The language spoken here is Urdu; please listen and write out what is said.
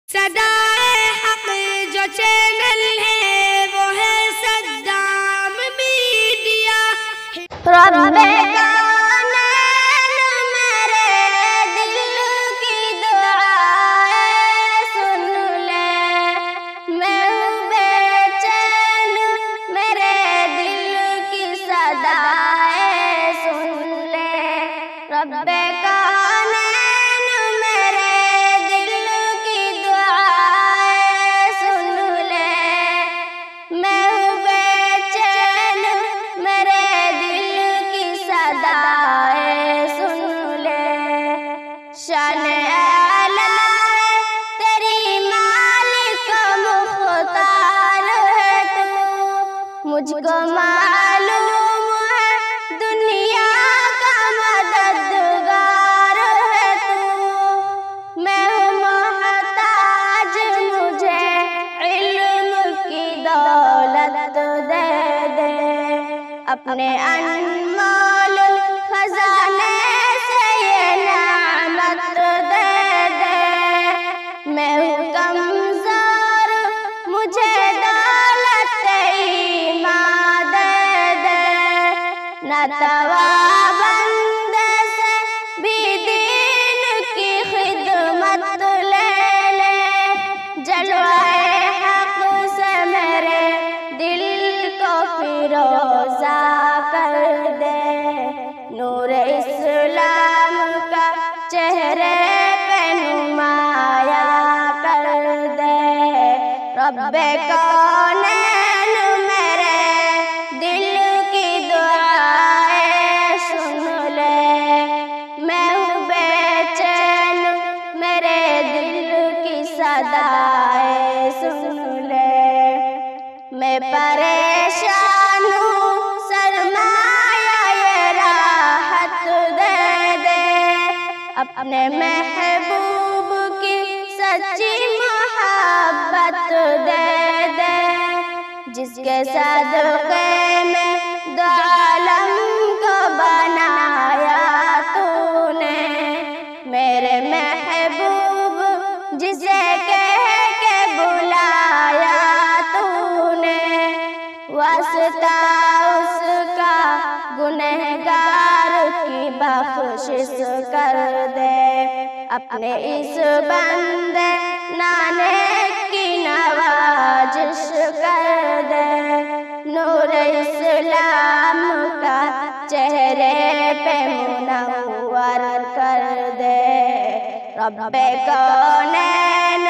صدائے حق جو چینل ہے وہ ہے صدام میڈیا۔ رب کونین میرے دل کی دعائیں سن لے، میں ہوں بے چین میرے دل کی صدائیں سن لے۔ رب کونین میرے دل کی دعائیں سن لے، میں ہوں بے چین میرے دل کی صدائیں سن لے۔ شان اعلیٰ تیری مالک مختار ہے تو، مجھ کو معلوم ہے دنیا کا مددگار ہے تو، میں ہوں محتاج مجھے علم کی دولت دے دے، اپنے انمول خزانے سے یہ نعمت دے دے۔ میں ہوں کمزور مجھے دولت ایمان دے دے، ناتواں بندے سے بھی دین کی خدمت لے لے۔ جلوہ حق سے میرے دل کو فیروزہ کر دے، نور اسلام کا چہرے پہ نمایاں کر دے۔ رب کونین میرے دل کی دعائیں سن لے، میں ہوں بے چین میرے دل کی صدائیں سن لے۔ میں پریشان ہوں سرمایہ یہ راحت دے دے، اپنے محبوب کی سچی محبت دے دے، جس کے صدقے میں دو عالم کو بنایا تو نے۔ میرے محبوب جسے کہہ کے بلایا تو نے، واسطہ اس کا گنہگار کی بخشش کر دے، اپنے اس بندے نانے کی نوازش کر دے، نور اسلام کا چہرے پہ منور کر دے۔ رب کونین